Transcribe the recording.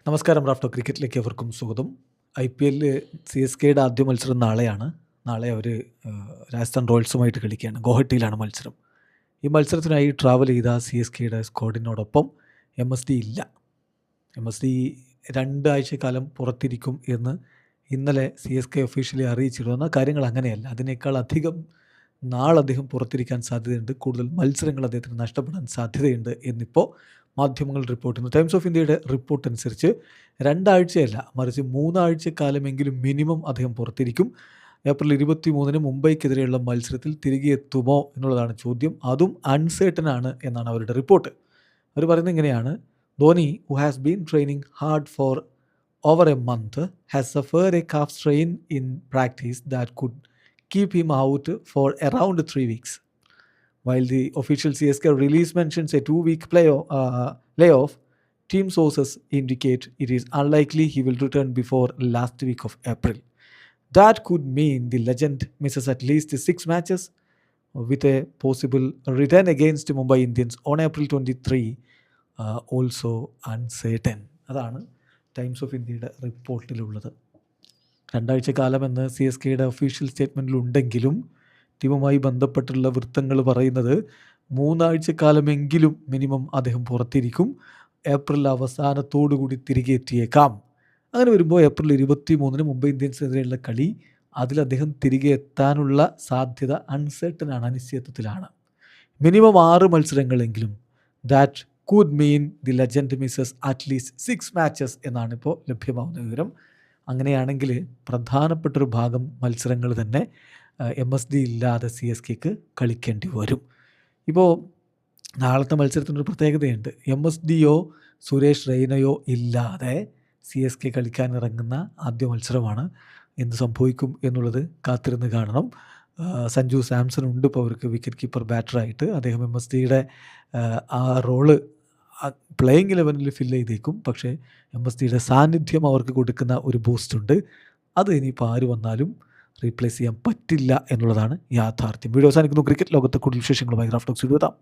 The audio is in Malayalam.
നമസ്കാരം. റാഫ്റ്റോ ക്രിക്കറ്റിലേക്ക് അവർക്കും സ്വാഗതം. IPL സി എസ് കെയുടെ ആദ്യ മത്സരം നാളെയാണ്. നാളെ അവർ രാജസ്ഥാൻ റോയൽസുമായിട്ട് കളിക്കുകയാണ്. ഗോഹട്ടിയിലാണ് മത്സരം. ഈ മത്സരത്തിനായി ട്രാവൽ ചെയ്ത സി എസ് കെയുടെ സ്ക്വാഡിനോടൊപ്പം MSD ഇല്ല. MSD 2 ആഴ്ചക്കാലം പുറത്തിരിക്കും എന്ന് ഇന്നലെ CSK ഒഫീഷ്യലി അറിയിച്ചിരുന്നു. എന്നാൽ കാര്യങ്ങൾ അങ്ങനെയല്ല. അതിനേക്കാൾ അധികം അദ്ദേഹം പുറത്തിരിക്കാൻ സാധ്യതയുണ്ട്. കൂടുതൽ മത്സരങ്ങൾ അദ്ദേഹത്തിന് നഷ്ടപ്പെടാൻ സാധ്യതയുണ്ട് എന്നിപ്പോൾ മാധ്യമങ്ങൾ റിപ്പോർട്ട് ചെയ്യുന്നു. ടൈംസ് ഓഫ് ഇന്ത്യയുടെ റിപ്പോർട്ട് അനുസരിച്ച് 2 ആഴ്ചയല്ല, മറിച്ച് 3 ആഴ്ചക്കാലമെങ്കിലും മിനിമം അദ്ദേഹം പുറത്തിരിക്കും. ഏപ്രിൽ 23 മുംബൈക്കെതിരെയുള്ള മത്സരത്തിൽ തിരികെ എത്തുമോ എന്നുള്ളതാണ് ചോദ്യം. അതും അൺസേർട്ടൺ ആണ് എന്നാണ് അവരുടെ റിപ്പോർട്ട്. അവർ പറയുന്നത് ഇങ്ങനെയാണ്: Dhoni, who has been training hard for over a month, has suffered a calf strain in practice that could keep him out for around 3 weeks. While the official CSK release mentions a 2-week layoff, team sources indicate it is unlikely he will return before last week of April. That could mean the legend misses at least 6 matches, with a possible return against Mumbai Indians on April 23 also uncertain. അതാണ് ടൈംസ് ഓഫ് ഇന്ത്യയുടെ റിപ്പോർട്ടിലുള്ളത്. 2 ആഴ്ചക്കാലമെന്ന് CSKയുടെ ഒഫീഷ്യൽ സ്റ്റേറ്റ്മെൻറ്റിലുണ്ടെങ്കിലും ടീമുമായി ബന്ധപ്പെട്ടുള്ള വൃത്തങ്ങൾ പറയുന്നത് 3 ആഴ്ചക്കാലമെങ്കിലും മിനിമം അദ്ദേഹം പുറത്തിരിക്കും. ഏപ്രിൽ അവസാനത്തോടുകൂടി തിരികെ എത്തിയേക്കാം. അങ്ങനെ വരുമ്പോൾ ഏപ്രിൽ 23 മുംബൈ ഇന്ത്യൻസിനെതിരെയുള്ള കളി, അതിൽ അദ്ദേഹം തിരികെ എത്താനുള്ള സാധ്യത അൺസർട്ടൺ ആണ്, അനിശ്ചിതത്വത്തിലാണ്. മിനിമം 6 മത്സരങ്ങളെങ്കിലും. That could mean the legend misses at least 6 matches എന്നാണ് ഇപ്പോൾ ലഭ്യമാവുന്ന വിവരം. അങ്ങനെയാണെങ്കിൽ പ്രധാനപ്പെട്ടൊരു ഭാഗം മത്സരങ്ങൾ തന്നെ MSD ഇല്ലാതെ CSKക്ക് കളിക്കേണ്ടി വരും. ഇപ്പോൾ നാളത്തെ മത്സരത്തിനൊരു പ്രത്യേകതയുണ്ട്. MSDയോ സുരേഷ് റെയ്നയോ ഇല്ലാതെ CSK കളിക്കാനിറങ്ങുന്ന ആദ്യ മത്സരമാണ്. എന്ത് സംഭവിക്കും എന്നുള്ളത് കാത്തിരുന്ന് കാണണം. സഞ്ജു സാംസൺ ഉണ്ട് ഇപ്പോൾ അവർക്ക് വിക്കറ്റ് കീപ്പർ ബാറ്ററായിട്ട്. അദ്ദേഹം MSDയുടെ ആ റോള് പ്ലേയിങ് 11 ഫില്ല് ചെയ്തേക്കും. പക്ഷേ MSDയുടെ സാന്നിധ്യം അവർക്ക് കൊടുക്കുന്ന ഒരു ബൂസ്റ്റ് ഉണ്ട്. അത് ഇനിയിപ്പോൾ ആര് വന്നാലും റീപ്ലേസ് ചെയ്യാൻ പറ്റില്ല എന്നുള്ളതാണ് യാഥാർത്ഥ്യം. വീഡിയോ അവസാനിക്കുന്നു. ക്രിക്കറ്റ് ലോകത്തെ കൂടുതൽ വിശേഷങ്ങളുമായി റാഫ്റ്റോക്സ് എഴുതാം.